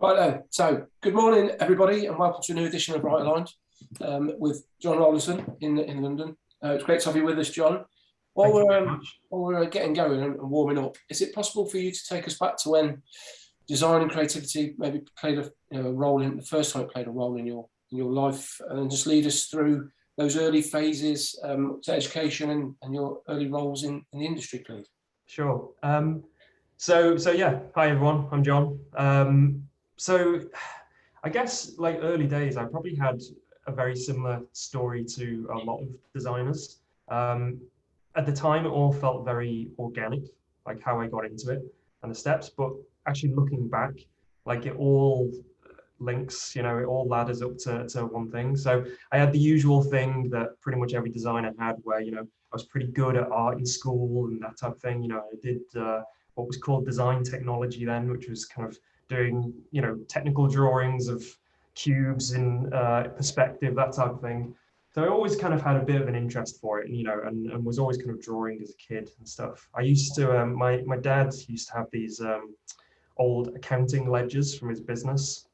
Right, so good morning, everybody, and welcome to a new edition of Right Aligned with Jon Rowlandson in London. It's great to have you with us, Jon. While we're getting going and warming up, is it possible for you to take us back to when design and creativity maybe played a role in the first time it played a role in your life, and then just lead us through those early phases to education and your early roles in the industry, please? Sure. So yeah, hi everyone, I'm Jon. So I guess like early days, I probably had a very similar story to a lot of designers. At the time, it all felt very organic, like how I got into it and the steps, but actually looking back, like it all links, it all ladders up to one thing. So I had the usual thing that pretty much every designer had where, I was pretty good at art in school and that type of thing. I did what was called design technology then, which was kind of doing, technical drawings of cubes in perspective, that type of thing. So I always kind of had a bit of an interest for it, and was always kind of drawing as a kid and stuff. I used to, my dad used to have these old accounting ledgers from his business,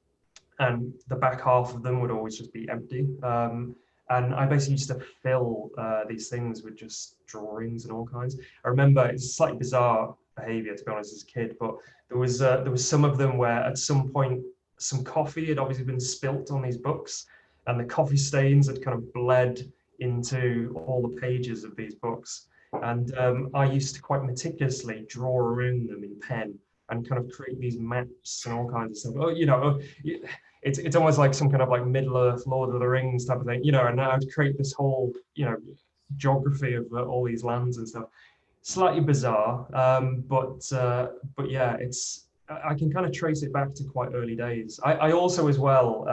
and the back half of them would always just be empty. And I basically used to fill these things with just drawings and all kinds. I remember it's slightly bizarre behavior, to be honest, as a kid, but there was some of them where at some point some coffee had obviously been spilt on these books, and the coffee stains had kind of bled into all the pages of these books. And I used to quite meticulously draw around them in pen and kind of create these maps and all kinds of stuff. It's almost like some kind of like Middle Earth, Lord of the Rings type of thing, and I would create this whole, geography of all these lands and stuff. Slightly bizarre, but yeah, I can kind of trace it back to quite early days. I also as well,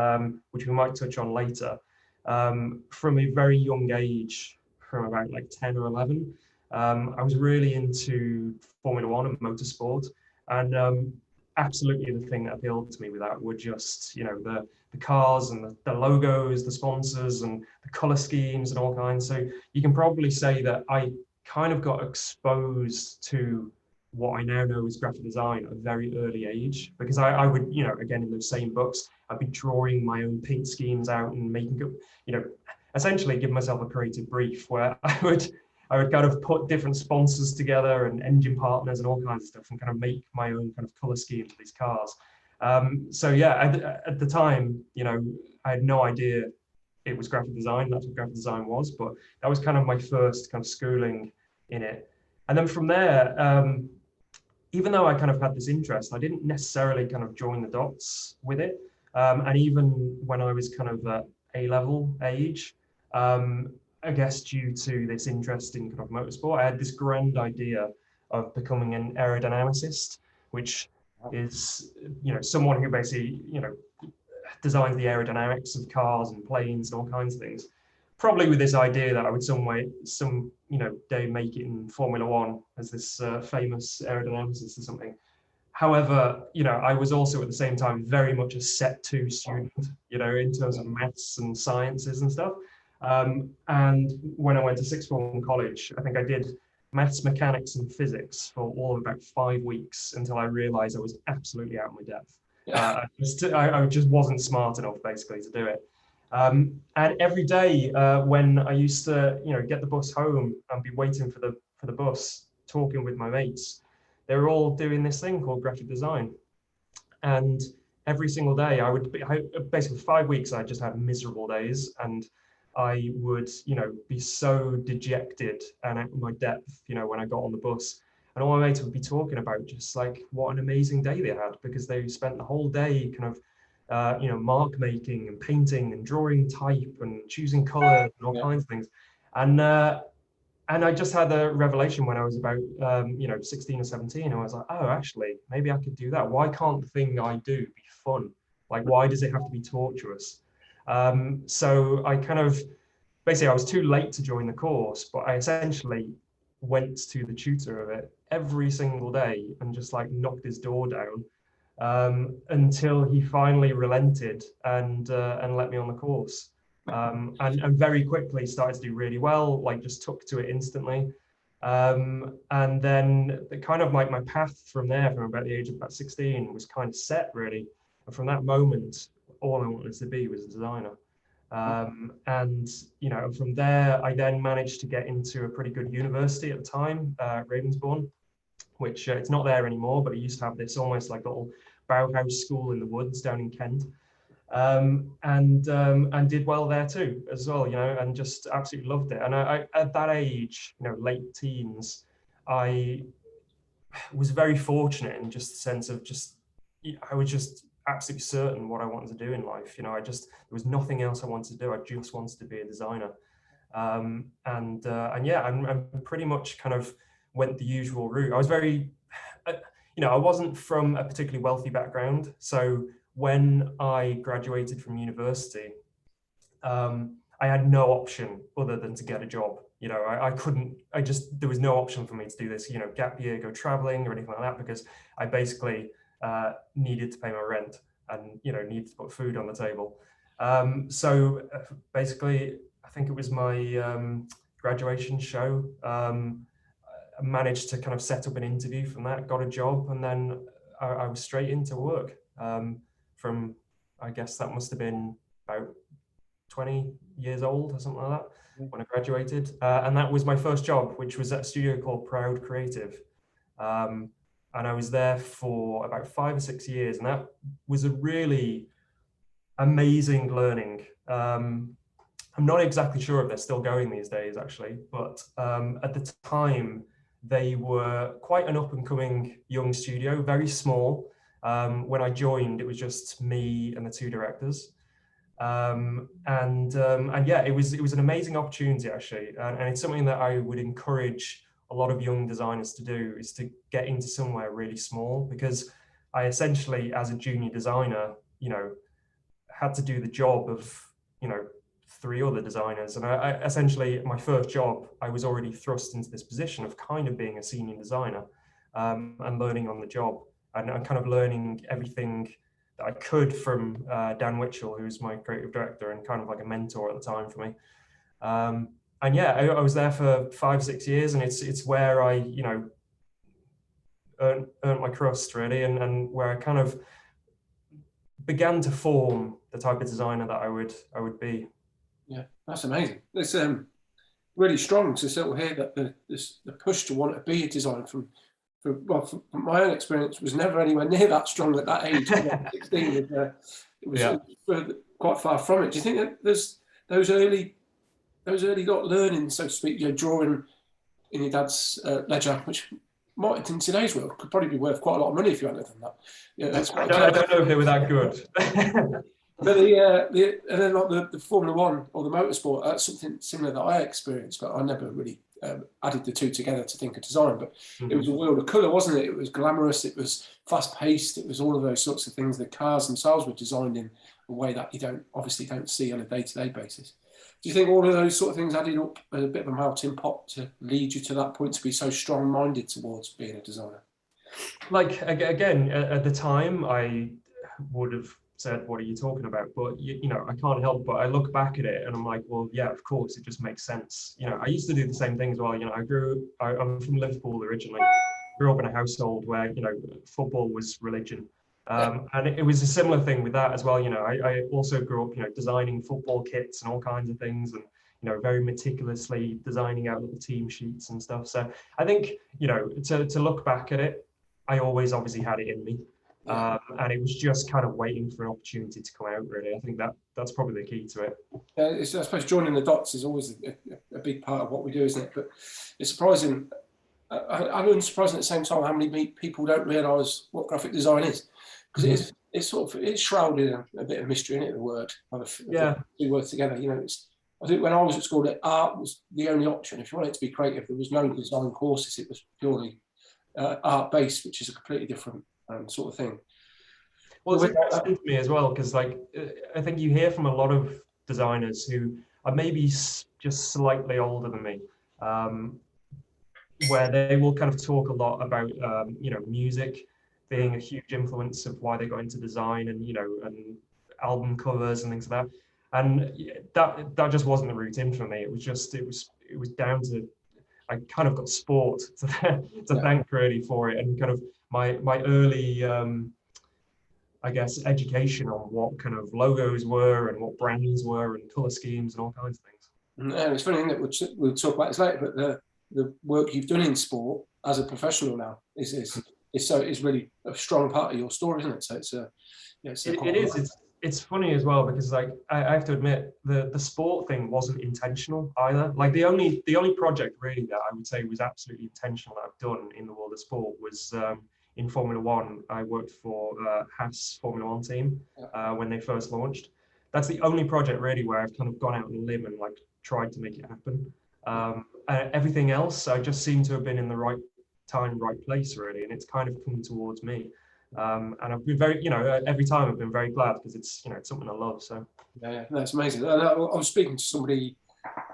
which we might touch on later, from a very young age, from about like 10 or 11, I was really into Formula One and motorsport, and absolutely the thing that appealed to me with that were just, the cars and the logos, the sponsors and the color schemes and all kinds. So you can probably say that I kind of got exposed to what I now know as graphic design at a very early age, because I would, again, in those same books, I'd be drawing my own paint schemes out and making, essentially give myself a creative brief where I would kind of put different sponsors together and engine partners and all kinds of stuff and kind of make my own kind of color scheme for these cars. So yeah, at the time, I had no idea it was graphic design. That's what graphic design was, but that was kind of my first kind of schooling in it. And then from there, even though I kind of had this interest, I didn't necessarily kind of join the dots with it. And even when I was kind of at A-level age, I guess due to this interest in kind of motorsport, I had this grand idea of becoming an aerodynamicist, which is, someone who basically, designs the aerodynamics of cars and planes and all kinds of things. Probably with this idea that I would some day make it in Formula One as this famous aerodynamicist or something. However, I was also at the same time very much a set 2 student, in terms of maths and sciences and stuff. And when I went to sixth form college, I think I did maths, mechanics, and physics for all of about 5 weeks until I realized I was absolutely out of my depth. I just wasn't smart enough, basically, to do it. And every day when I used to, get the bus home and be waiting for the bus, talking with my mates, they were all doing this thing called graphic design. And every single day basically 5 weeks, I just had miserable days, and I would, be so dejected and out of my depth, when I got on the bus. And all my mates would be talking about just like what an amazing day they had, because they spent the whole day kind of mark making and painting and drawing type and choosing color and all kinds of things. And I just had a revelation when I was about 16 or 17. I was like, oh, actually, maybe I could do that. Why can't the thing I do be fun? Like, why does it have to be torturous? So I kind of, basically I was too late to join the course, but I essentially went to the tutor of it every single day and just like knocked his door down until he finally relented and let me on the course. And very quickly started to do really well, like just took to it instantly. And then the kind of like my path from there, from about the age of about 16, was kind of set really. And from that moment, all I wanted to be was a designer. And from there, I then managed to get into a pretty good university at the time, Ravensbourne, which it's not there anymore, but it used to have this almost like little Bauhaus school in the woods down in Kent. And did well there too, as well, and just absolutely loved it. And I at that age, late teens, I was very fortunate in just the sense of I was just absolutely certain what I wanted to do in life. There was nothing else I wanted to do. I just wanted to be a designer. And pretty much kind of went the usual route. I was very, I wasn't from a particularly wealthy background. So when I graduated from university, I had no option other than to get a job. There was no option for me to do this, gap year, go traveling or anything like that, because I basically needed to pay my rent and, needed to put food on the table. So basically, I think it was my graduation show. I managed to kind of set up an interview from that, got a job, and then I was straight into work. From, I guess that must have been about 20 years old or something like that when I graduated. And that was my first job, which was at a studio called Proud Creative. And I was there for about 5 or 6 years, and that was a really amazing learning. I'm not exactly sure if they're still going these days, actually, but at the time, they were quite an up-and-coming young studio, very small. When I joined, it was just me and the 2 directors. And it was an amazing opportunity, actually. And it's something that I would encourage a lot of young designers to do, is to get into somewhere really small, because I essentially, as a junior designer, had to do the job of, 3 other designers. And I essentially, my first job, I was already thrust into this position of kind of being a senior designer, and learning on the job, and kind of learning everything that I could from Dan Witchell, who's my creative director and kind of like a mentor at the time for me. I was there for 5, 6 years, and it's where I, earned my crust, really, and where I kind of began to form the type of designer that I would be. Yeah, that's amazing. It's really strong to sort of hear that the push to want to be a designer from my own experience was never anywhere near that strong at that age. 16, it was quite far from it. Do you think that there's those early learning, so to speak, drawing in your dad's ledger, which might in today's world could probably be worth quite a lot of money if you hadn't done that. I don't know if they were that good. But and then like the Formula One or the motorsport, that's something similar that I experienced, but I never really added the 2 together to think of design. But it was a world of colour, wasn't it? It was glamorous, it was fast-paced, it was all of those sorts of things. The cars themselves were designed in a way that you obviously don't see on a day-to-day basis. Do you think all of those sort of things added up as a bit of a melting pot to lead you to that point, to be so strong-minded towards being a designer? Like, again, at the time, I would have said, what are you talking about? But I can't help but I look back at it and I'm like, well, yeah, of course, it just makes sense. I used to do the same thing as well. I'm from Liverpool originally, grew up in a household where football was religion, and it was a similar thing with that as well. I also grew up designing football kits and all kinds of things, and very meticulously designing out little team sheets and stuff. So I think to look back at it, I always obviously had it in me. And it was just kind of waiting for an opportunity to come out, really. I think that's probably the key to it. I suppose joining the dots is always a big part of what we do, isn't it? But it's surprising, I'm unsurprising at the same time how many people don't realise what graphic design is. Because it's shrouded in a bit of mystery, in it, the word. The 2 words together. I think when I was at school, art was the only option. If you wanted to be creative, there was no design courses. It was purely art-based, which is a completely different sort of thing. Well, it's interesting to me as well, because I think you hear from a lot of designers who are maybe just slightly older than me, where they will kind of talk a lot about music being a huge influence of why they got into design, and and album covers and things like that. And that just wasn't the route in for me. It was down to, I kind of got sport to thank really for it, and kind of my early I guess, education on what kind of logos were and what brands were and color schemes and all kinds of things. And it's funny, isn't it? We'll talk about this later, but the work you've done in sport as a professional now is really a strong part of your story, isn't it? So it is. It's funny as well, because like I have to admit the sport thing wasn't intentional either. Like the only project really that I would say was absolutely intentional that I've done in the world of sport was in Formula One. I worked for Haas Formula One team when they first launched. That's the only project really where I've kind of gone out on a limb and like tried to make it happen. Everything else, I just seem to have been in the right time, right place really, and it's kind of come towards me. And I've been very, every time I've been very glad, because it's, it's something I love. So yeah, that's amazing. I was speaking to somebody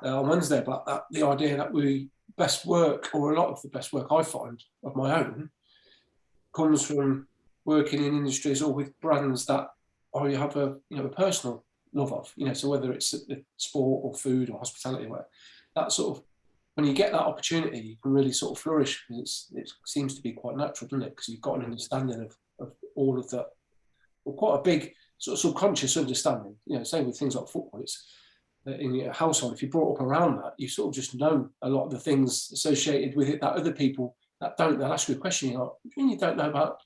on Wednesday about that, the idea that best work, or a lot of the best work I find of my own, comes from working in industries or with brands that I have a personal love of. So whether it's sport or food or hospitality, where that sort of, when you get that opportunity, you can really sort of flourish. Because it seems to be quite natural, doesn't it? Because you've got an understanding of all of that, or quite a big sort of subconscious understanding. Same with things like football. It's in your household, if you're brought up around that, you sort of just know a lot of the things associated with it that other people that don't. They'll ask you a question, you're like, you don't know about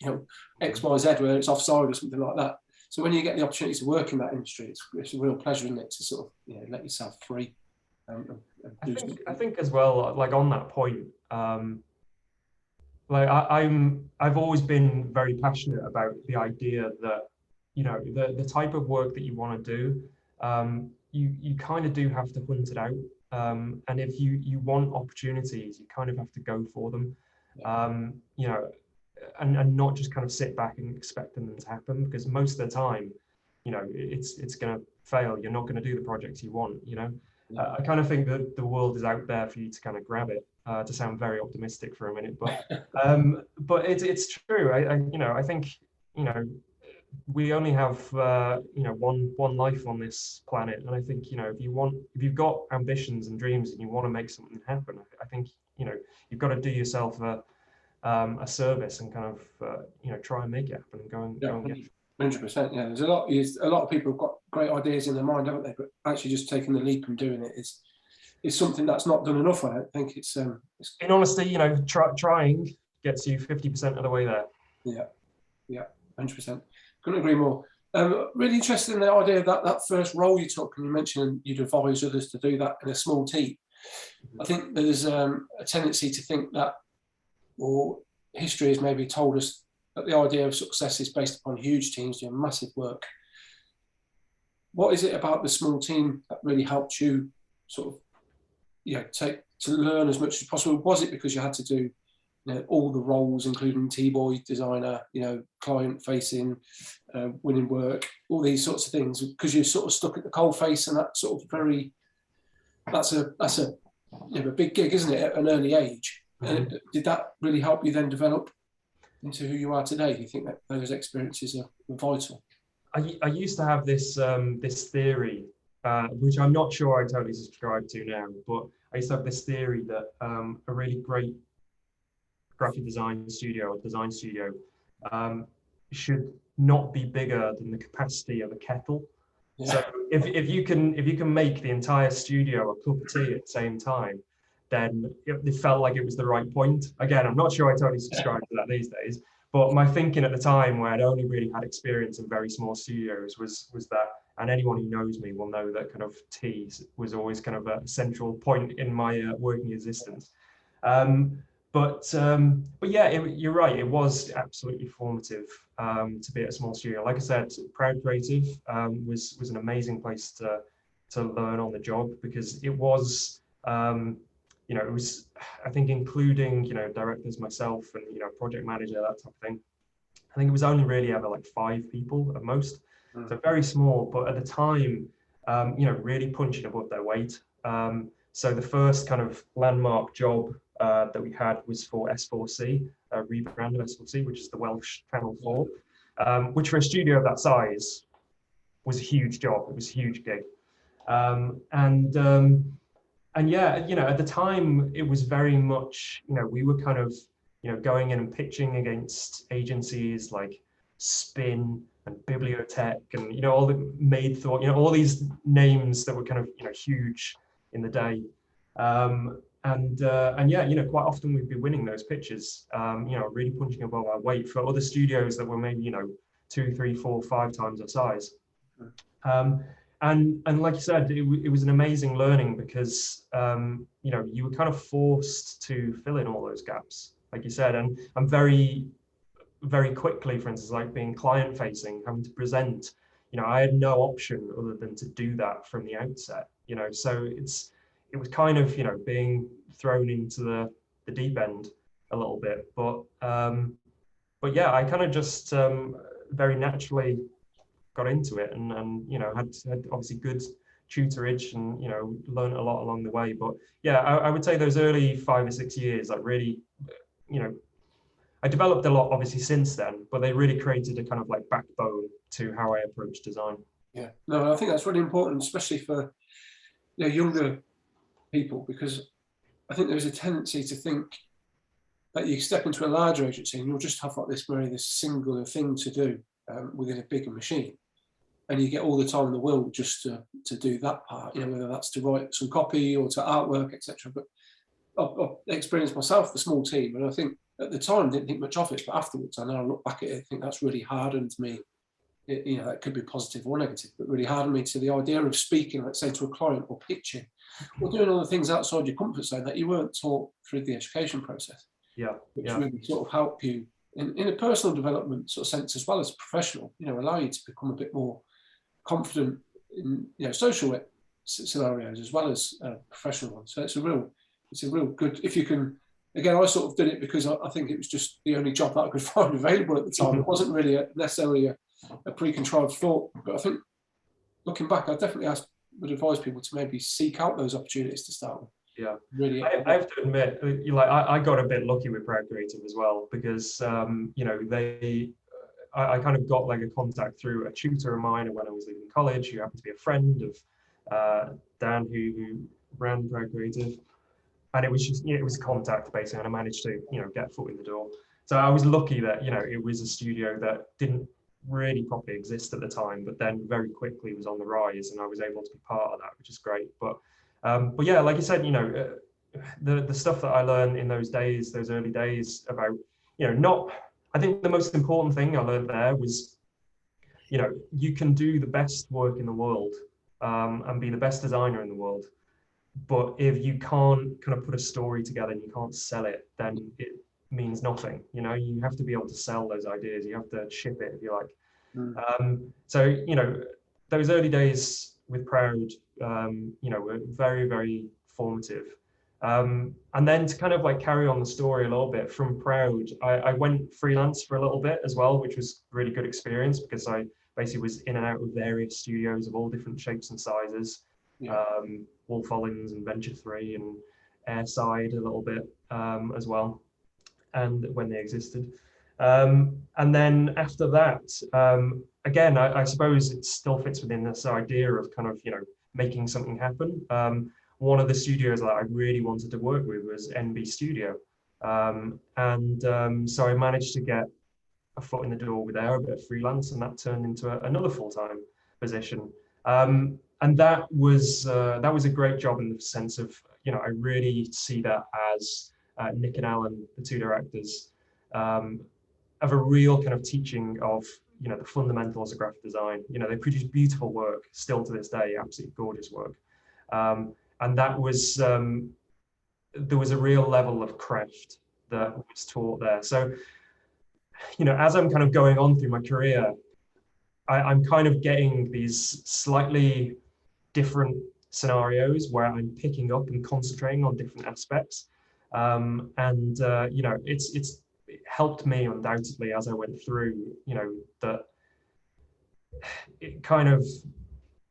X, Y, Z, whether it's offside or something like that. So when you get the opportunity to work in that industry, it's a real pleasure, isn't it, to sort of let yourself free. I think as well, like on that point, like I've always been very passionate about the idea that the type of work that you want to do, you kind of do have to hunt it out, and if you want opportunities, you kind of have to go for them, and not just kind of sit back and expect them to happen, because most of the time, it's going to fail. You're not going to do the projects you want. I kind of think that the world is out there for you to kind of grab it. To sound very optimistic for a minute, but it's true. I think we only have one life on this planet, and I think if you've got ambitions and dreams and you want to make something happen, I think you've got to do yourself a service and kind of try and make it happen and go and get. 100%. Yeah, there's a lot of people have got great ideas in their mind, haven't they? But actually just taking the leap and doing it is something that's not done enough. I don't think it's in honesty, trying gets you 50% of the way there. Yeah, 100%. Couldn't agree more. Really interested in the idea of that first role you took, and you mentioned you'd advise others to do that in a small team. I think there's a tendency to think that, or history has maybe told us that the idea of success is based upon huge teams doing massive work. What is it about the small team that really helped you sort of take to learn as much as possible? Was it because you had to do all the roles, including T-boy, designer, client facing, winning work, all these sorts of things, because you're sort of stuck at the coalface, and that sort of that's a big gig, isn't it, at an early age? And did that really help you then develop into who you are today? Do you think that those experiences are vital? I used to have this theory, which I'm not sure I totally subscribe to now, but I used to have this theory that a really great graphic design studio or design studio should not be bigger than the capacity of a kettle. Yeah. So if you can make the entire studio a cup of tea at the same time, then it felt like it was the right point. Again, I'm not sure I totally subscribe to that these days, but my thinking at the time, where I'd only really had experience in very small studios, was that, and anyone who knows me will know that kind of tea was always kind of a central point in my working existence. But yeah, you're right. It was absolutely formative to be at a small studio. Like I said, Proud Creative was an amazing place to learn on the job, because it was. It was, I think, including, directors, myself, and, project manager, that type of thing. I think it was only really ever like 5 people at most. So very small, but at the time, really punching above their weight. So the first kind of landmark job that we had was for S4C, a rebrand of S4C, which is the Welsh Channel 4, which for a studio of that size was a huge job. It was a huge gig. And yeah, at the time, it was very much, we were kind of, going in and pitching against agencies like Spin and bibliotech, and all the made thought, all these names that were kind of huge in the day. And yeah, quite often we'd be winning those pitches, really punching above our weight for other studios that were maybe 2, 3, 4, 5 times our size. And like you said, it was an amazing learning because you were kind of forced to fill in all those gaps, like you said. And I'm very quickly, for instance, like being client facing, having to present, I had no option other than to do that from the outset. So it was kind of being thrown into the deep end a little bit, but yeah, I kind of just very naturally got into it, and had obviously good tutorage, and learned a lot along the way. But yeah, I would say those early 5 or 6 years, like really, I developed a lot obviously since then, but they really created a kind of like backbone to how I approach design. Yeah, no, I think that's really important, especially for younger people, because I think there's a tendency to think that you step into a larger agency and you'll just have like this singular thing to do within a bigger machine, and you get all the time in the world just to do that part, whether that's to write some copy or to artwork, etc. But I've experienced myself the small team, and I think at the time didn't think much of it, but afterwards I now look back at it, I think that's really hardened me. That could be positive or negative, but really hardened me to the idea of speaking, let's say, to a client, or pitching, or doing all the things outside your comfort zone that you weren't taught through the education process. Yeah, which really sort of help you in a personal development sort of sense as well as professional. Allow you to become a bit more confident in social scenarios as well as professional ones. So it's a real good, if you can. Again, I sort of did it because I think it was just the only job that I could find available at the time. It wasn't really necessarily a pre-contrived thought, but I think looking back, I definitely would advise people to maybe seek out those opportunities to start with. Yeah, really. I have to admit, I got a bit lucky with Proud Creative as well, because I kind of got like a contact through a tutor of mine when I was leaving college, who happened to be a friend of Dan, who ran Proud Creative, and it was just it was a contact basically, and I managed to get a foot in the door. So I was lucky that it was a studio that didn't really properly exist at the time, but then very quickly was on the rise, and I was able to be part of that, which is great. But yeah, like you said, the stuff that I learned in those days, those early days about, I think the most important thing I learned there was, you can do the best work in the world and be the best designer in the world, but if you can't kind of put a story together and you can't sell it, then it means nothing. You have to be able to sell those ideas. You have to ship it, if you like. So those early days with Proud, were very, very formative. And then to kind of like carry on the story a little bit from Proud, I went freelance for a little bit as well, which was a really good experience, because I basically was in and out of various studios of all different shapes and sizes. Wolf Hollins and Venture 3 and Airside a little bit as well, and when they existed. And then after that, again, I suppose it still fits within this idea of kind of, making something happen. One of the studios that I really wanted to work with was NB Studio. So I managed to get a foot in the door with there, a bit of freelance, and that turned into another full-time position. And that was a great job in the sense of, I really see that as Nick and Alan, the two directors, of a real kind of teaching of, the fundamentals of graphic design. They produce beautiful work still to this day, absolutely gorgeous work. And that was, there was a real level of craft that was taught there. So, as I'm kind of going on through my career, I'm kind of getting these slightly different scenarios where I'm picking up and concentrating on different aspects. It helped me undoubtedly as I went through, that it kind of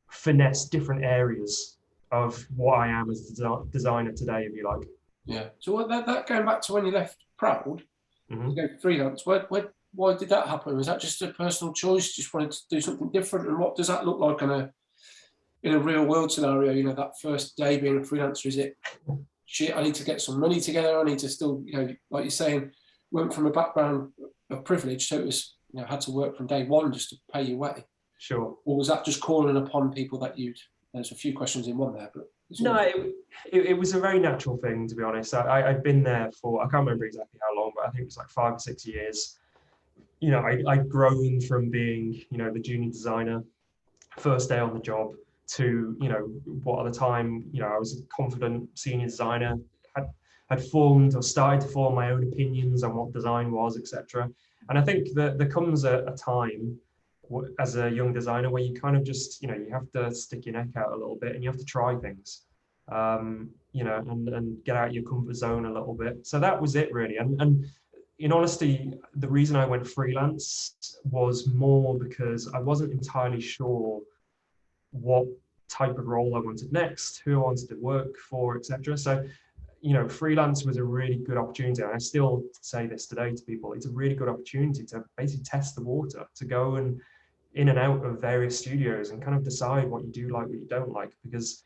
finessed different areas of what I am as a designer today, if you like. Yeah. So that going back to when you left Proud, to go freelance, why did that happen? Was that just a personal choice? Just wanted to do something different? And what does that look like in a real world scenario? That first day being a freelancer, is it, shit, I need to get some money together, I need to still, like you're saying, went from a background of privilege, so it was had to work from day one just to pay your way? Sure. Or was that just calling upon people that there's a few questions in one there, but no, it was a very natural thing, to be honest. I'd been there for, I can't remember exactly how long, but I think it was like 5 or 6 years. I'd grown from being, the junior designer, first day on the job, to, what at the time, I was a confident senior designer, had formed or started to form my own opinions on what design was, etc. And I think that there comes a time as a young designer where you kind of just, you have to stick your neck out a little bit and you have to try things, and get out your comfort zone a little bit. So that was it really. And in honesty, the reason I went freelance was more because I wasn't entirely sure what type of role I wanted next, who I wanted to work for, etc. So, freelance was a really good opportunity. And I still say this today to people, it's a really good opportunity to basically test the water, to go and in and out of various studios and kind of decide what you do like, what you don't like. Because,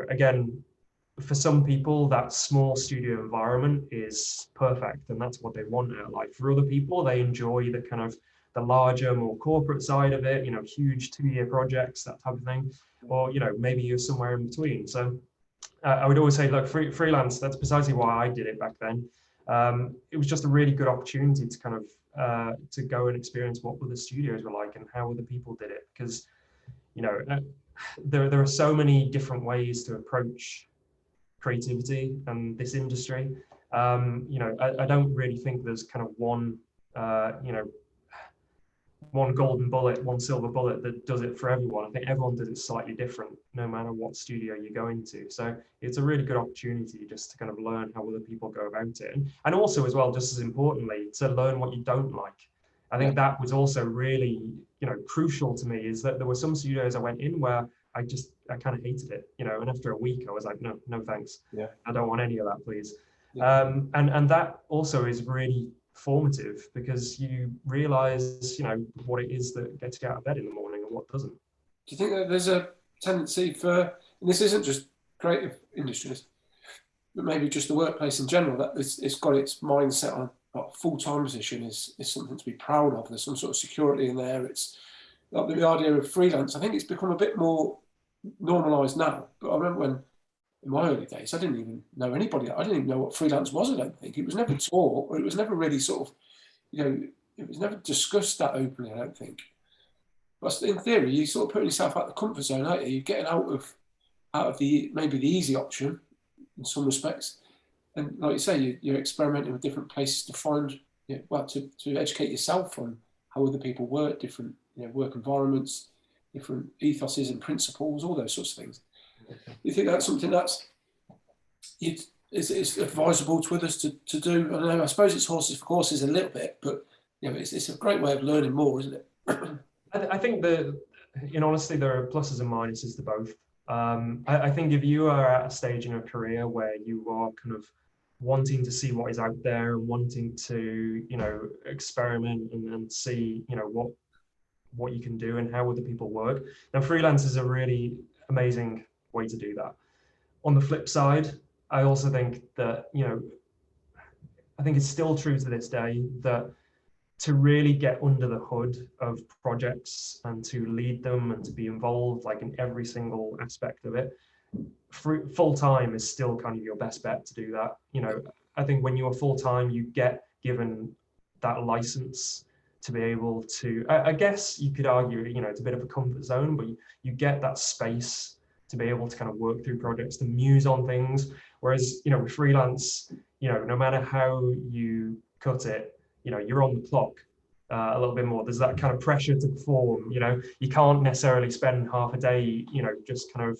again, for some people, that small studio environment is perfect and that's what they want out of life. For other people, they enjoy the kind of the larger, more corporate side of it, huge 2-year projects, that type of thing. Or, maybe you're somewhere in between. So I would always say, look, freelance, that's precisely why I did it back then. It was just a really good opportunity to kind of to go and experience what other studios were like and how other people did it. Because, there are so many different ways to approach creativity and this industry. I don't really think there's kind of one golden bullet, one silver bullet that does it for everyone. I think everyone does it slightly different, no matter what studio you go into. So it's a really good opportunity just to kind of learn how other people go about it. And also as well, just as importantly, to learn what you don't like. I think that was also really, crucial to me, is that there were some studios I went in where I kind of hated it, and after a week I was like, no thanks. Yeah. I don't want any of that, please. Yeah. And that also is really formative, because you realize, what it is that gets you out of bed in the morning and what doesn't. Do you think that there's a tendency for, and this isn't just creative industries, but maybe just the workplace in general, that it's got its mindset on a full-time position is something to be proud of? There's some sort of security in there. It's like the idea of freelance. I think it's become a bit more normalised now, but I remember when, in my early days, I didn't even know anybody. I didn't even know what freelance was, I don't think. It was never taught, or it was never really sort of, it was never discussed that openly, I don't think. But in theory, you're sort of putting yourself out of the comfort zone, aren't you? You're getting out of maybe the easy option in some respects. And like you say, you're experimenting with different places to find, to educate yourself on how other people work, different work environments, different ethoses and principles, all those sorts of things. You think that's something that's it's advisable to others to do? I suppose it's horses for courses a little bit, but it's a great way of learning more, isn't it? I think in honesty, there are pluses and minuses to both. I think if you are at a stage in your career where you are kind of wanting to see what is out there and wanting to experiment and see what you can do and how other people work, now freelance is a really amazing way to do that. On the flip side, I also think that I think it's still true to this day that to really get under the hood of projects and to lead them and to be involved in every single aspect of it, full-time is still kind of your best bet to do that. I think when you're full-time, you get given that license to be able to, I guess you could argue, it's a bit of a comfort zone, but you get that space to be able to kind of work through projects, to muse on things. Whereas, with freelance, no matter how you cut it, you're on the clock a little bit more. There's that kind of pressure to perform. You can't necessarily spend half a day, just kind of,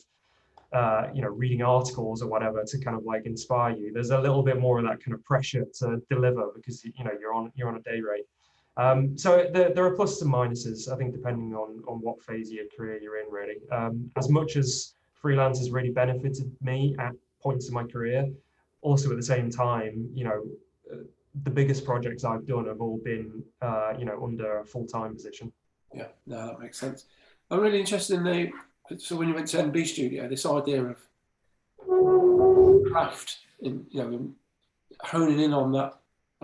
reading articles or whatever to kind of inspire you. There's a little bit more of that kind of pressure to deliver because you're on a day rate. So there are pluses and minuses, I think, depending on what phase of your career you're in, really. As much as freelance has really benefited me at points in my career, also at the same time, the biggest projects I've done have all been, under a full-time position. Yeah, no, that makes sense. I'm really interested in so when you went to NB Studio, this idea of craft, in honing in on that,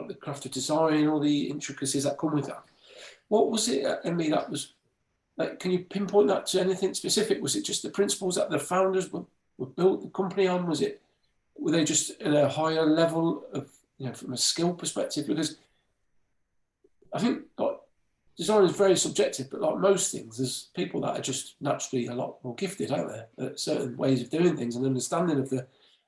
the craft of design, all the intricacies that come with that. What was it at NB that was like? Can you pinpoint that to anything specific? Was it just the principles that the founders were built the company on? Were they just at a higher level of, from a skill perspective? Because I think like, design is very subjective, but like most things, there's people that are just naturally a lot more gifted, aren't there, at certain ways of doing things and understanding of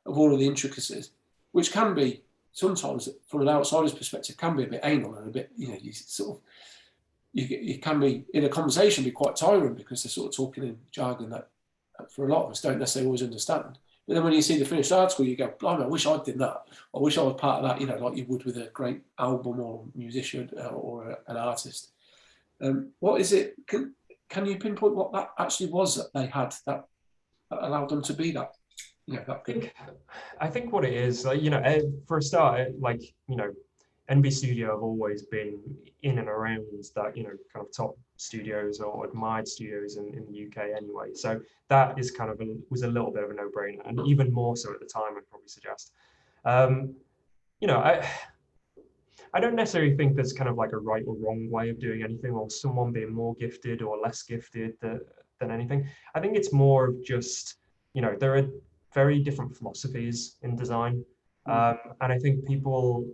all of the intricacies, which can be sometimes from an outsider's perspective can be a bit anal and a bit, you sort of you can be in a conversation be quite tiring because they're sort of talking in jargon that for a lot of us don't necessarily always understand. But then when you see the finished article, you go, blimey, I wish I'd done that. I wish I was part of that, like you would with a great album or musician or an artist. What is it? Can you pinpoint what that actually was that they had that allowed them to be that? That good. I think what it is, for a start, NB Studio have always been in and around that, kind of top studios or admired studios in the UK anyway. So that is kind of was a little bit of a no-brainer, and even more so at the time, I'd probably suggest. I don't necessarily think there's kind of like a right or wrong way of doing anything, or someone being more gifted or less gifted than anything. I think it's more of just, there are very different philosophies in design. And I think people,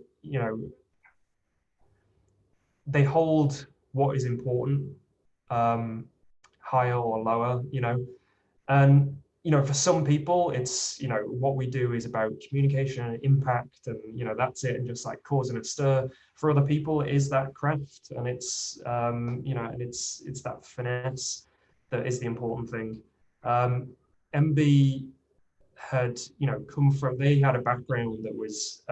they hold what is important higher or lower, and for some people it's what we do is about communication and impact, and that's it, and just like causing a stir. For other people it is that craft, and it's and it's that finesse that is the important thing. NB had they had a background that was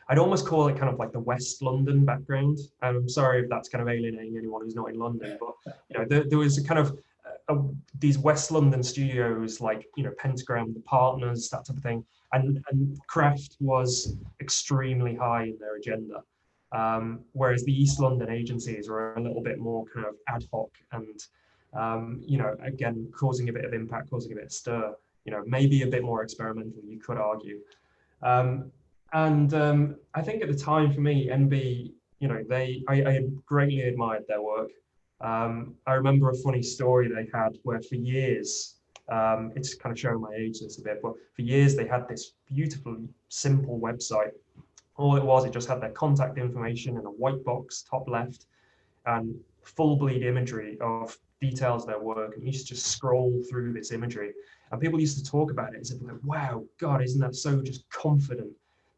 I'd almost call it kind of like the West London background. I'm sorry if that's kind of alienating anyone who's not in London, but there was a kind of these West London studios like Pentagram, the Partners, that type of thing, and craft was extremely high in their agenda. Whereas the East London agencies were a little bit more kind of ad hoc and again causing a bit of impact, causing a bit of stir. Maybe a bit more experimental, you could argue. I think at the time for me, NB, I greatly admired their work. I remember a funny story they had where for years, it's kind of showing my age this a bit, but for years they had this beautifully simple website. All it just had their contact information in a white box, top left, and full bleed imagery of details of their work. And you used to just scroll through this imagery. And people used to talk about it as if like, wow, God, isn't that so just confident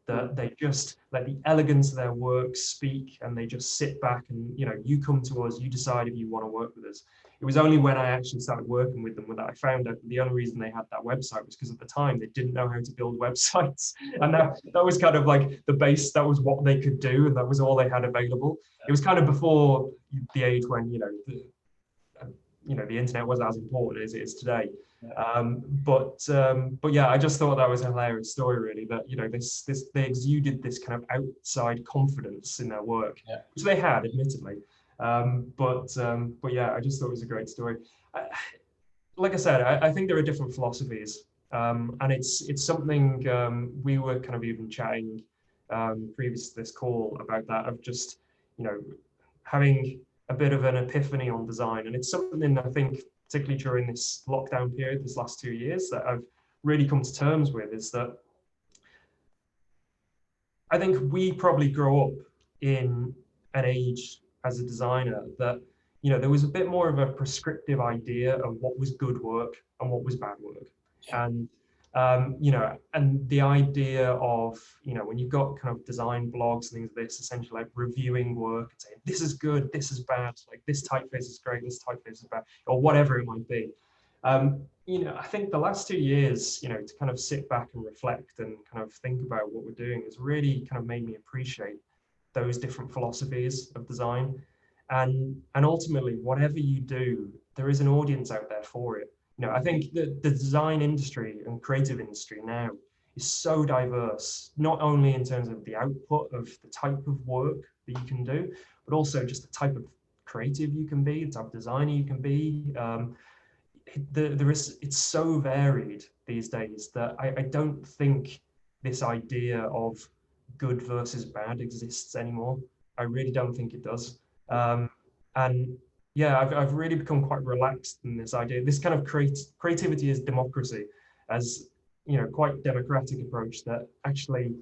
that they just let the elegance of their work speak, and they just sit back and, you come to us, you decide if you want to work with us. It was only when I actually started working with them that I found out that the only reason they had that website was because at the time they didn't know how to build websites. And that was kind of like the base, that was what they could do, and that was all they had available. It was kind of before the age when, the internet wasn't as important as it is today. But yeah, I just thought that was a hilarious story, really, that they exuded this kind of outside confidence in their work, which they had, admittedly. But yeah, I just thought it was a great story. Like I said, I think there are different philosophies, and it's something we were kind of even chatting previous to this call about that, of just having a bit of an epiphany on design. And it's something I think, particularly during this lockdown period, this last 2 years, that I've really come to terms with, is that I think we probably grow up in an age as a designer that, there was a bit more of a prescriptive idea of what was good work and what was bad work. And and the idea of, when you've got kind of design blogs and things like this, essentially like reviewing work and saying, this is good, this is bad, like this typeface is great, this typeface is bad, or whatever it might be. I think the last 2 years, to kind of sit back and reflect and kind of think about what we're doing has really kind of made me appreciate those different philosophies of design. And ultimately, whatever you do, there is an audience out there for it. I think that the design industry and creative industry now is so diverse, not only in terms of the output of the type of work that you can do, but also just the type of creative you can be, the type of designer you can be. It's so varied these days that I don't think this idea of good versus bad exists anymore. I really don't think it does. And yeah, I've really become quite relaxed in this idea. This kind of creativity is democracy, as quite democratic approach that actually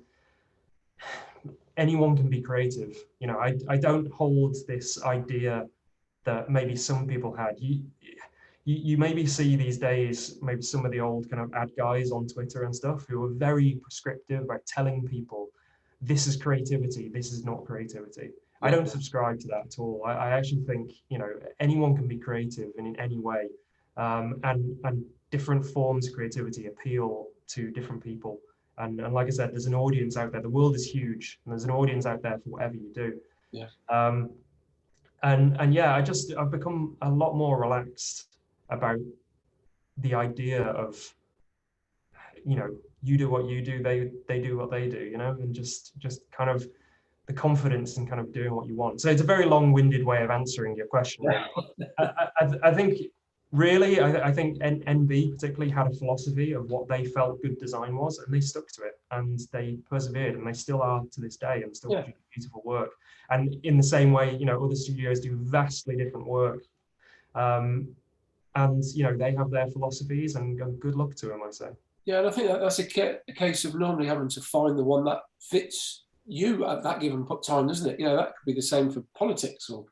anyone can be creative. I don't hold this idea that maybe some people had. You maybe see these days, maybe some of the old kind of ad guys on Twitter and stuff who are very prescriptive about telling people, this is creativity, this is not creativity. I don't subscribe to that at all. I actually think, anyone can be creative in any way. And different forms of creativity appeal to different people. And like I said, there's an audience out there. The world is huge, and there's an audience out there for whatever you do. Yeah. And yeah, I've become a lot more relaxed about the idea of, you do what you do, they do what they do, and just kind of the confidence in kind of doing what you want. So it's a very long-winded way of answering your question. I think really, I think NB particularly had a philosophy of what they felt good design was, and they stuck to it, and they persevered, and they still are to this day, and still do beautiful work. And in the same way, other studios do vastly different work. And they have their philosophies, and good luck to them, I say. Yeah, and I think that's a case of normally having to find the one that fits you at that given time, isn't it? That could be the same for politics or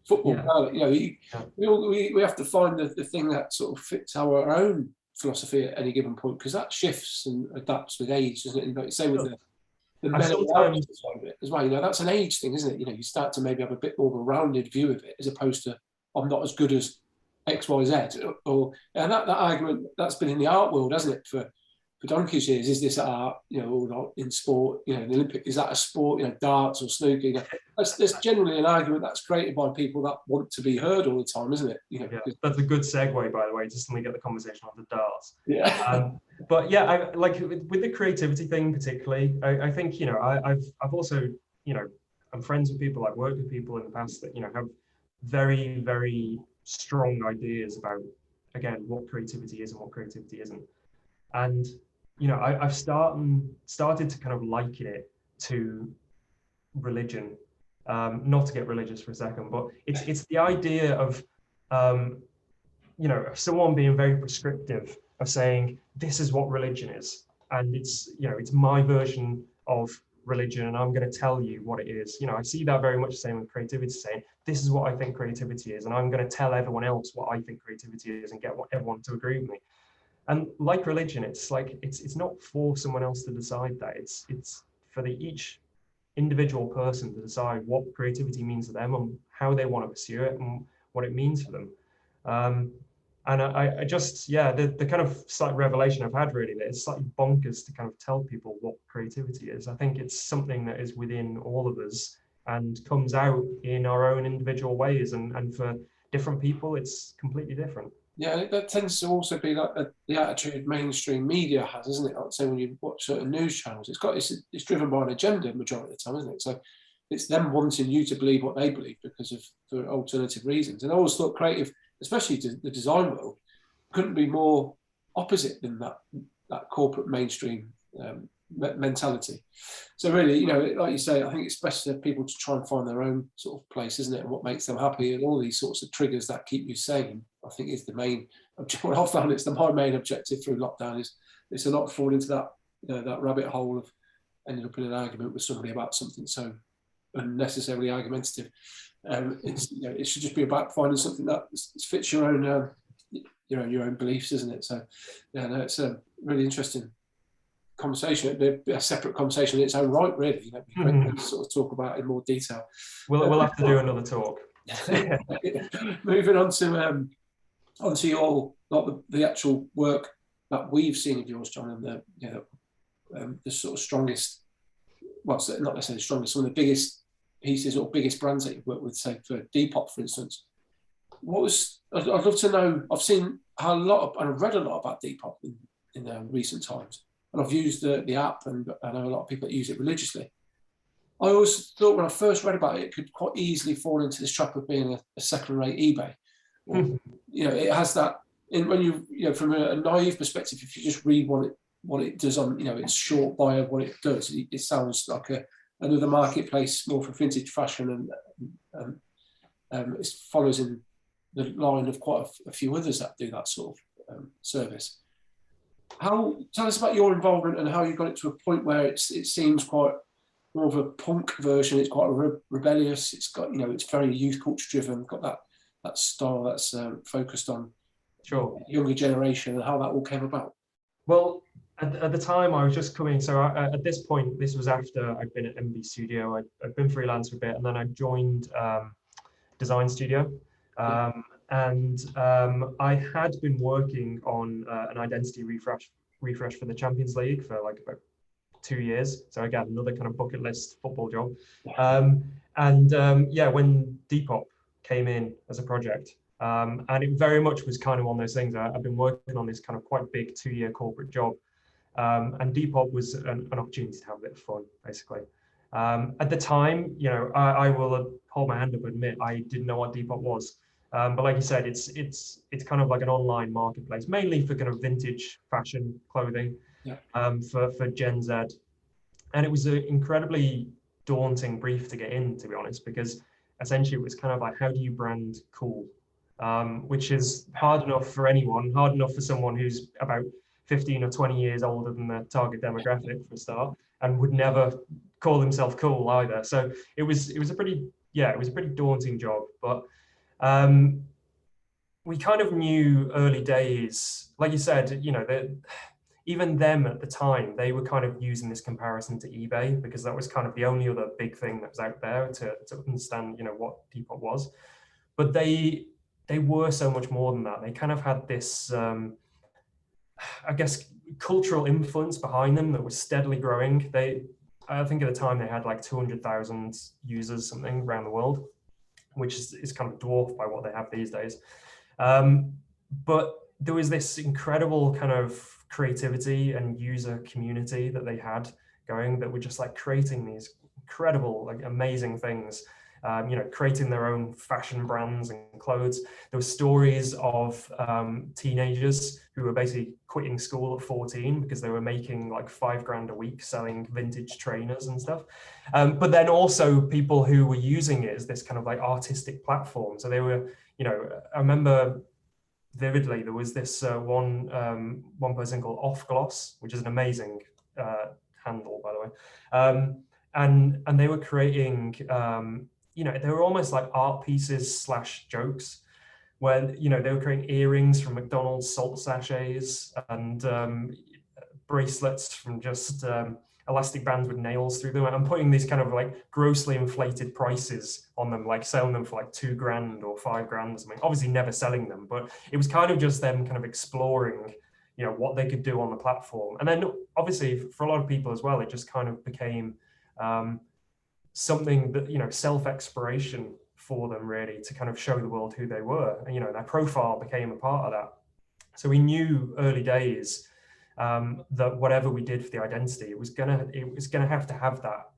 football. We have to find the thing that sort of fits our own philosophy at any given point, because that shifts and adapts with age, doesn't it? And like you say, with the mental side of it as well, that's an age thing, isn't it? You start to maybe have a bit more of a rounded view of it, as opposed to I'm not as good as X, Y, Z, and that argument that's been in the art world, hasn't it, for donkey's years? Is this art, or not in sport? The Olympic, is that a sport? Darts or snooker? There's generally an argument that's created by people that want to be heard all the time, isn't it? That's a good segue, by the way, just to get the conversation on the darts. Yeah. But yeah, I like with the creativity thing particularly. I think I've also I'm friends with people, I've worked with people in the past that have very, very strong ideas about, again, what creativity is and what creativity isn't. And I've started to kind of liken it to religion. Not to get religious for a second, but it's the idea of someone being very prescriptive of saying this is what religion is, and it's my version of religion, and I'm going to tell you what it is. I see that very much the same with creativity, saying this is what I think creativity is, and I'm going to tell everyone else what I think creativity is and get everyone to agree with me. And like religion, it's like it's not for someone else to decide that. It's for each individual person to decide what creativity means to them and how they want to pursue it and what it means for them. And I just, the kind of slight revelation I've had really, that it's slightly bonkers to kind of tell people what creativity is. I think it's something that is within all of us and comes out in our own individual ways. And for different people, it's completely different. Yeah, that tends to also be like the attitude mainstream media has, isn't it? Like, say, when you watch certain news channels, it's driven by an agenda majority of the time, isn't it? So it's them wanting you to believe what they believe for alternative reasons. And I always thought creative, especially to the design world, couldn't be more opposite than that corporate mainstream mentality. So really, like you say, I think it's best for people to try and find their own sort of place, isn't it? And what makes them happy, and all these sorts of triggers that keep you sane, I think is the main objective. What I found my main objective through lockdown is it's to not fall into that rabbit hole of ending up in an argument with somebody about something so unnecessarily argumentative. It should just be about finding something that fits your own your own beliefs, isn't it? So it's a really interesting conversation. It'd be a separate conversation in its own right, really. It'd be great to sort of talk about in more detail. We'll have to do another talk. Moving on to your the actual work that we've seen of yours, Jon, and the sort of strongest, well, not necessarily strongest, some of the biggest pieces or biggest brands that you've worked with, say for Depop, for instance. I'd love to know. I've seen and I've read a lot about Depop in recent times, and I've used the app, and I know a lot of people that use it religiously. I always thought when I first read about it, it could quite easily fall into this trap of being a second-rate eBay. It has that. When you from a naive perspective, if you just read what it does on its short bio of what it does, it sounds like another marketplace more for vintage fashion and It follows in the line of quite a few others that do that sort of service. Tell us about your involvement and how you got it to a point where it seems quite more of a punk version. It's quite rebellious. It's got, it's very youth culture driven. Got that style that's focused on younger generation, and how that all came about. Well, at the time I was just coming. So at this point, this was after I'd been at NB Studio. I'd been freelance for a bit, and then I joined DesignStudio. I had been working on an identity refresh for the Champions League for like about 2 years. So again, another kind of bucket list football job. When Depop came in as a project, and it very much was kind of one of those things. I've been working on this kind of quite big 2-year corporate job, and Depop was an opportunity to have a bit of fun, basically. At the time, I will hold my hand up and admit I didn't know what Depop was. But like you said, it's kind of like an online marketplace, mainly for kind of vintage fashion clothing, for Gen Z. And it was an incredibly daunting brief to get in, to be honest, because essentially it was kind of like, how do you brand cool? Which is hard enough for anyone, hard enough for someone who's about 15 or 20 years older than the target demographic for a start, and would never call himself cool either. So it was a pretty daunting job. But we kind of knew early days, like you said, even them at the time, they were kind of using this comparison to eBay, because that was kind of the only other big thing that was out there to understand, what Depop was. But they were so much more than that. They kind of had this, I guess, cultural influence behind them that was steadily growing. I think at the time they had like 200,000 users, something, around the world, which is kind of dwarfed by what they have these days. But there was this incredible kind of creativity and user community that they had going, that were just like creating these incredible, like amazing things, creating their own fashion brands and clothes. There were stories of teenagers who were basically quitting school at 14 because they were making like $5 grand a week selling vintage trainers and stuff. But then also people who were using it as this kind of like artistic platform. So they were, I remember vividly, there was this one person called Off Gloss, which is an amazing handle, by the way. And they were creating, they were almost like art pieces / jokes, where, they were creating earrings from McDonald's salt sachets, and bracelets from just elastic bands with nails through them, and putting these kind of like grossly inflated prices on them, like selling them for like $2 grand or $5 grand or something. Obviously never selling them, but it was kind of just them kind of exploring, what they could do on the platform. And then obviously for a lot of people as well, it just kind of became something that, self-exploration for them, really, to kind of show the world who they were. And, their profile became a part of that. So we knew early days that whatever we did for the identity, it was gonna have to have that,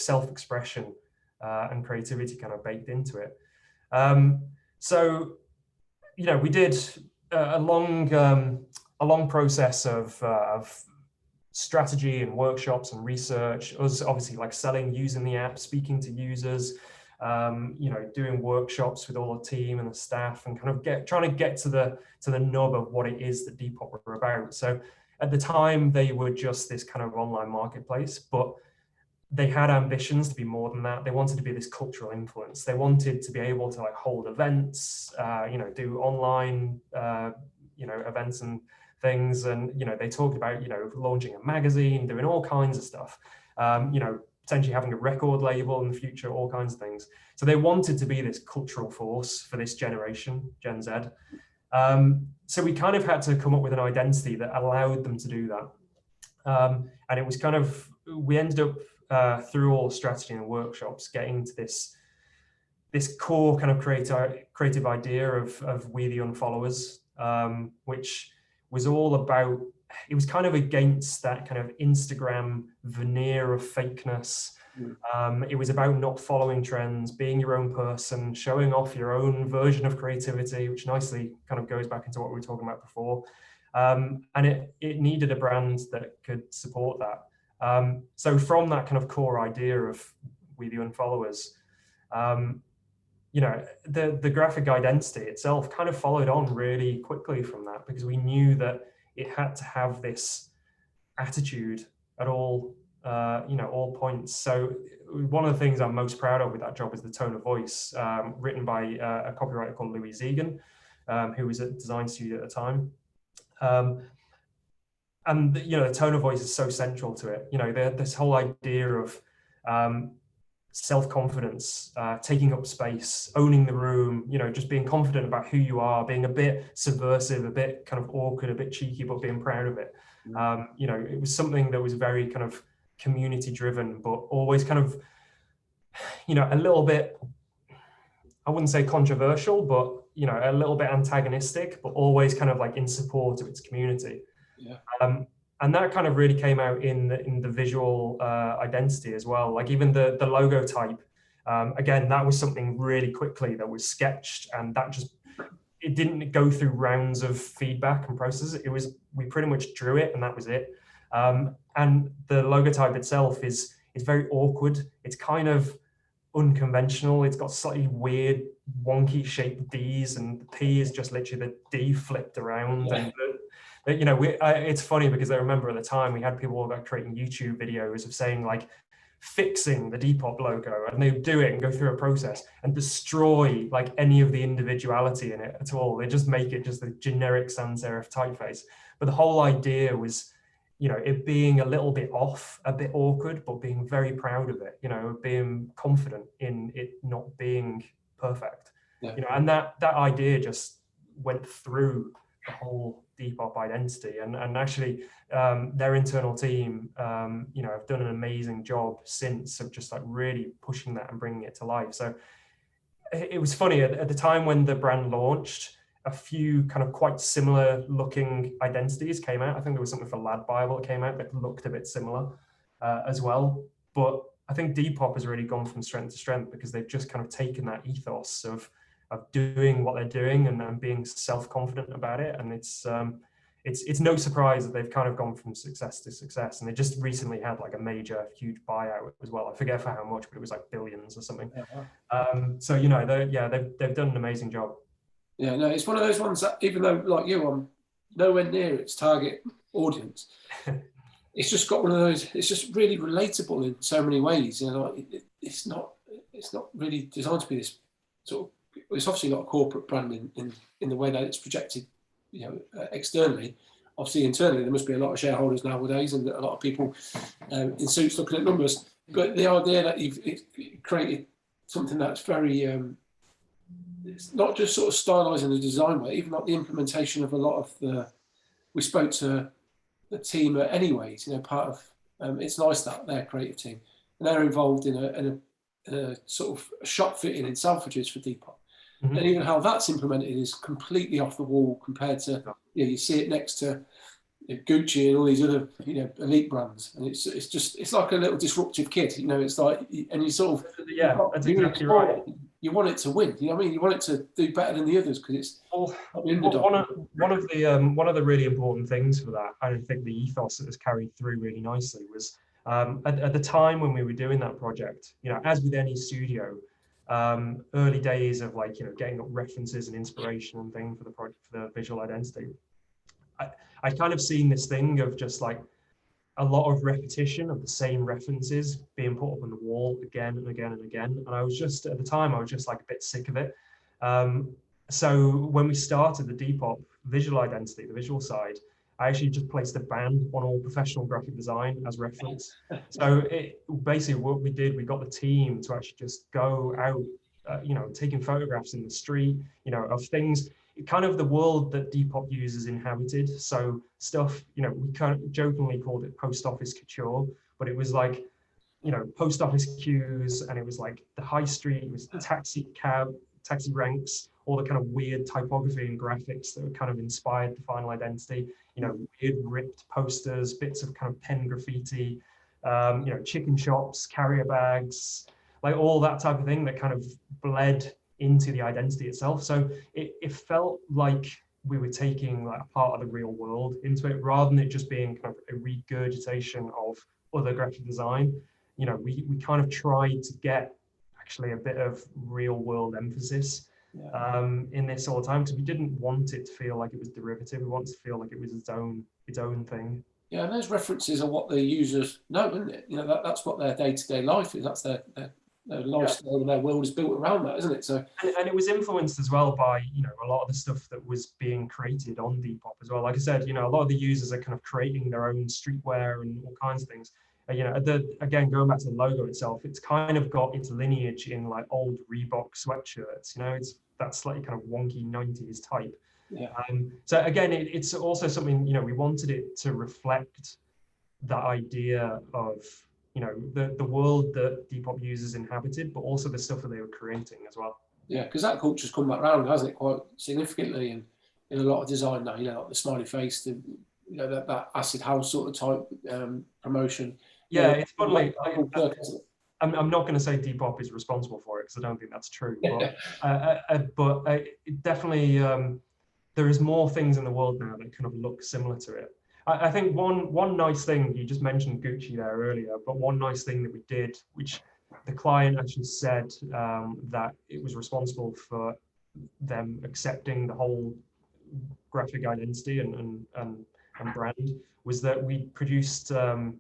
self-expression and creativity kind of baked into it. So, we did a long process of strategy and workshops and research. Us obviously like selling, using the app, speaking to users, doing workshops with all the team and the staff, and kind of trying to get to the nub of what it is that Depop were about. So at the time, they were just this kind of online marketplace, but they had ambitions to be more than that. They wanted to be this cultural influence. They wanted to be able to like hold events, do online, events and things. And, they talked about, launching a magazine, doing all kinds of stuff, potentially having a record label in the future, all kinds of things. So they wanted to be this cultural force for this generation, Gen Z. So we kind of had to come up with an identity that allowed them to do that. And it was kind of, we ended up through all strategy and workshops, getting to this core kind of creative idea of We the Unfollowers, which was all about, it was kind of against that kind of Instagram veneer of fakeness. It was about not following trends, being your own person, showing off your own version of creativity, which nicely kind of goes back into what we were talking about before. And it needed a brand that could support that. So from that kind of core idea of We the Unfollowers, you know, the graphic identity itself kind of followed on really quickly from that, because we knew that it had to have this attitude at all, you know, all points. So one of the things I'm most proud of with that job is the tone of voice, written by a copywriter called Louis Zegan, who was at DesignStudio at the time. And you know, the tone of voice is so central to it. You know, this whole idea of self-confidence, taking up space, owning the room, you know, just being confident about who you are, being a bit subversive, a bit kind of awkward, a bit cheeky, but being proud of it. You know, it was something that was very kind of community driven, but always kind of, you know, a little bit, I wouldn't say controversial, but, you know, a little bit antagonistic, but always kind of like in support of its community. Yeah. And that kind of really came out in the visual identity as well. Like even the logo type, again, that was something really quickly that was sketched, and that just, it didn't go through rounds of feedback and processes. It was, we pretty much drew it and that was it. And the logo type itself is very awkward. It's kind of unconventional. It's got slightly weird, wonky shaped D's, and the P is just literally the D flipped around. Yeah. And you know, it's funny because I remember at the time we had people like creating YouTube videos of saying like fixing the Depop logo, and they would do it and go through a process and destroy like any of the individuality in it at all. They just make it just a generic sans serif typeface. But the whole idea was, you know, it being a little bit off, a bit awkward, but being very proud of it, you know, being confident in it not being perfect. Yeah. You know, and that idea just went through the whole Depop identity, and actually their internal team, you know, have done an amazing job since of just like really pushing that and bringing it to life. So it was funny at the time when the brand launched, a few kind of quite similar looking identities came out. I think there was something for Lad Bible that came out that looked a bit similar as well. But I think Depop has really gone from strength to strength because they've just kind of taken that ethos of doing what they're doing and being self-confident about it. And it's no surprise that they've kind of gone from success to success. And they just recently had like a major, huge buyout as well. I forget for how much, but it was like billions or something. So, you know, they've done an amazing job. Yeah, no, it's one of those ones that even though, like you, I'm nowhere near its target audience, it's just got one of those, it's just really relatable in so many ways. You know, like it's not really designed to be this sort of, it's obviously not a corporate brand in the way that it's projected, you know, externally. Obviously, internally, there must be a lot of shareholders nowadays and a lot of people in suits looking at numbers. But the idea that you've created something that's very, it's not just sort of stylising the design, but even like the implementation of a lot of we spoke to the team at Anyways, you know, part of, it's nice that their creative team, and they're involved in a sort of shop fitting in Selfridges for Depop. Mm-hmm. And even how that's implemented is completely off the wall compared to, you know, you see it next to Gucci and all these other, you know, elite brands, and it's like a little disruptive kid, you know. It's like, and you sort of, yeah, that's exactly right. You want it to win, you know what I mean? You want it to do better than the others because it's one of the really important things for that. I think the ethos that has carried through really nicely was at the time when we were doing that project, you know, as with any studio, early days of like, you know, getting up references and inspiration and thing for the project, for the visual identity, I'd kind of seen this thing of just like a lot of repetition of the same references being put up on the wall again and again and again. And I was just, at the time, I was just like a bit sick of it. So when we started the Depop visual identity, the visual side, I actually just placed a ban on all professional graphic design as reference. So basically what we did, we got the team to actually just go out, you know, taking photographs in the street, you know, of things, kind of the world that Depop uses inhabited. So stuff, you know, we kind of jokingly called it post office couture, but it was like, you know, post office queues, and it was like the high street, it was taxi ranks, all the kind of weird typography and graphics that kind of inspired the final identity, you know, weird ripped posters, bits of kind of pen graffiti, you know, chicken shops, carrier bags, like all that type of thing that kind of bled into the identity itself. So it felt like we were taking like a part of the real world into it, rather than it just being kind of a regurgitation of other graphic design. You know, we kind of tried to get a actually a bit of real world emphasis Yeah. in this all the time, because we didn't want it to feel like it was derivative. We wanted to feel like it was its own thing. Yeah, and those references are what the users know, isn't it? You know, that's what their day-to-day life is. That's their lifestyle, and their world is built around that, isn't it? So, and it was influenced as well by, you know, a lot of the stuff that was being created on Depop as well. Like I said, you know, a lot of the users are kind of creating their own streetwear and all kinds of things. You know, again, going back to the logo itself, it's kind of got its lineage in like old Reebok sweatshirts. You know, it's that slightly kind of wonky 90s type. yeah. So again, it's also something, you know, we wanted it to reflect that idea of, you know, the world that Depop users inhabited, but also the stuff that they were creating as well. Yeah, because that culture's come back round, hasn't it, quite significantly in a lot of design now. You know, like the smiley face, the, you know, that acid house sort of type promotion. Yeah, you know, it's fun. Like, isn't it? I'm not going to say Depop is responsible for it, because I don't think that's true. But it definitely, there is more things in the world now that kind of look similar to it. I think one nice thing, you just mentioned Gucci there earlier, but one nice thing that we did, which the client actually said that it was responsible for them accepting the whole graphic identity and brand, was that we produced a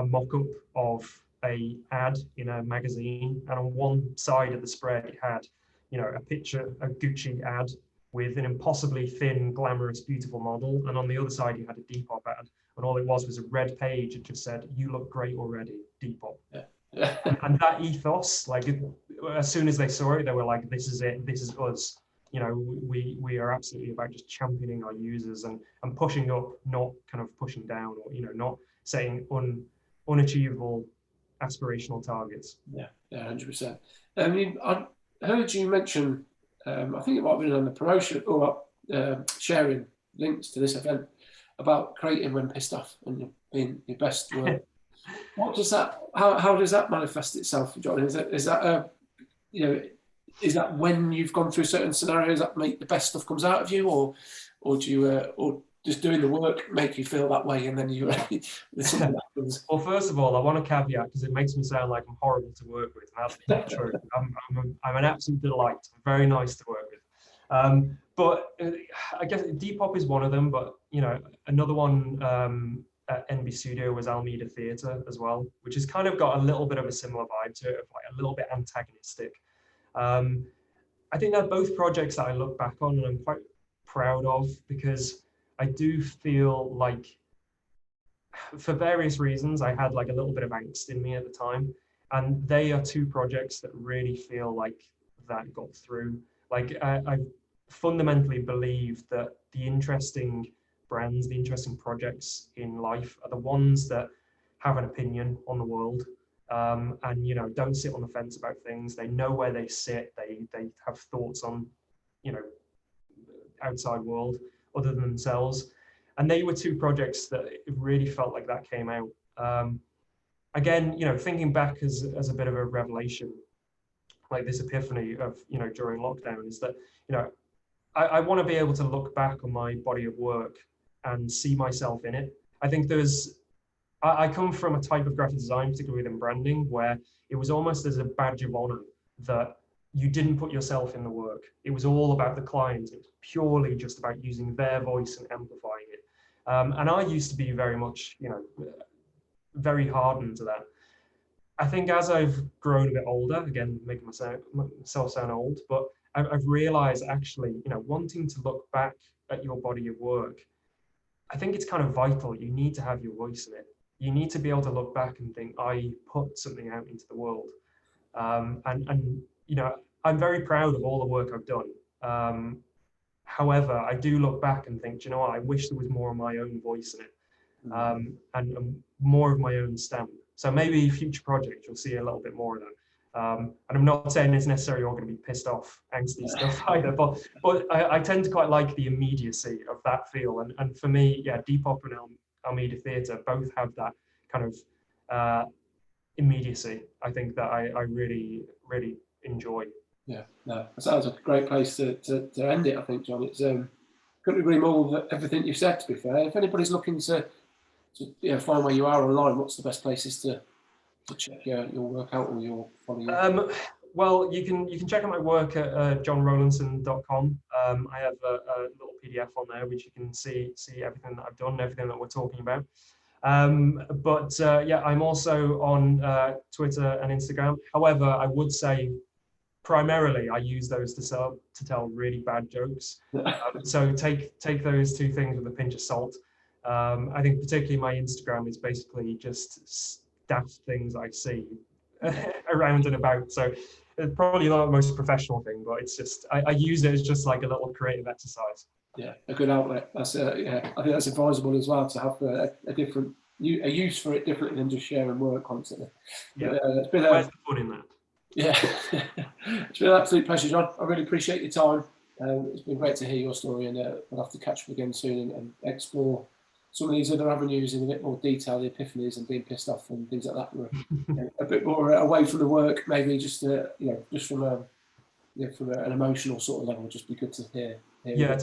mock-up of a ad in a magazine, and on one side of the spread it had, you know, a picture, a Gucci ad with an impossibly thin, glamorous, beautiful model, and on the other side you had a Depop ad, and all it was a red page. It just said, "You look great already, Depop." Yeah. And that ethos, like, as soon as they saw it, they were like, "This is it. This is us." You know, we are absolutely about just championing our users and pushing up, not kind of pushing down, or, you know, not setting unachievable aspirational targets. Yeah, 100%. I mean, I heard you mention, I think it might have been on the promotion or sharing links to this event about creating when pissed off and being your best work. What does that? How does that manifest itself, John? Is that you know, is that when you've gone through certain scenarios that make the best stuff comes out of you, or do you or just doing the work make you feel that way, and then you something happens? Well, first of all, I want to caveat, because it makes me sound like I'm horrible to work with. That's not true. I'm an absolute delight. I'm very nice to work with. But I guess Depop is one of them. But, you know, another one at NB Studio was Almeida Theatre as well, which has kind of got a little bit of a similar vibe to it, of like a little bit antagonistic. I think they're both projects that I look back on and I'm quite proud of, because I do feel like, for various reasons, I had like a little bit of angst in me at the time, and they are two projects that really feel like that got through. Like, I fundamentally believe that the interesting brands, the interesting projects in life are the ones that have an opinion on the world, and, you know, don't sit on the fence about things. They know where they sit. They have thoughts on, you know, outside world other than themselves. And they were two projects that it really felt like that came out. Again, you know, thinking back as a bit of a revelation, like this epiphany of, you know, during lockdown, is that, you know, I want to be able to look back on my body of work and see myself in it. I think I come from a type of graphic design, particularly within branding, where it was almost as a badge of honor that you didn't put yourself in the work. It was all about the client. It was purely just about using their voice and amplifying it. And I used to be very much, you know, very hardened to that. I think as I've grown a bit older, again, making myself sound old, but I've realized, actually, you know, wanting to look back at your body of work, I think it's kind of vital. You need to have your voice in it. You need to be able to look back and think, I put something out into the world. And you know, I'm very proud of all the work I've done. However, I do look back and think, you know what, I wish there was more of my own voice in it, and more of my own stamp. So maybe future projects, you'll see a little bit more of that. And I'm not saying it's necessarily all going to be pissed off, angsty stuff either, but I tend to quite like the immediacy of that feel. And for me, yeah, Depop and Almeida Theatre both have that kind of immediately, I think, that I really, really enjoy. Yeah, no, that sounds like a great place to end it, I think, John. It's couldn't agree more with everything you've said, to be fair. If anybody's looking to find where you are online, what's the best places to check your work out, or your follow you? Well, you can check out my work at jonrowlandson.com. I have a little PDF on there which you can see everything that I've done, everything that we're talking about. Yeah, I'm also on Twitter and Instagram. However, I would say primarily I use those to tell really bad jokes. So take those two things with a pinch of salt. I think particularly my Instagram is basically just daft things I see around and about. So it's probably not the most professional thing, but it's just I use it as just like a little creative exercise. Yeah, a good outlet. That's yeah, I think that's advisable as well to have a different a use for it differently than just sharing work constantly. Yeah, it's been where's the fun in that? Yeah, it's been an absolute pleasure, John. I really appreciate your time. It's been great to hear your story, and we'll have to catch up again soon and explore some of these other avenues in a bit more detail, the epiphanies and being pissed off and things like that. Were a bit more away from the work, maybe just just from an emotional sort of level. Just be good to hear. Yeah,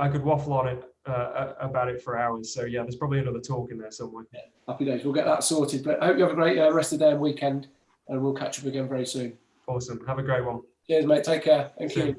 I could waffle on it about it for hours. So yeah, there's probably another talk in there somewhere. Yeah, happy days. We'll get that sorted. But I hope you have a great rest of the day and weekend, and we'll catch up again very soon. Awesome. Have a great one. Cheers, mate. Take care. Thank you.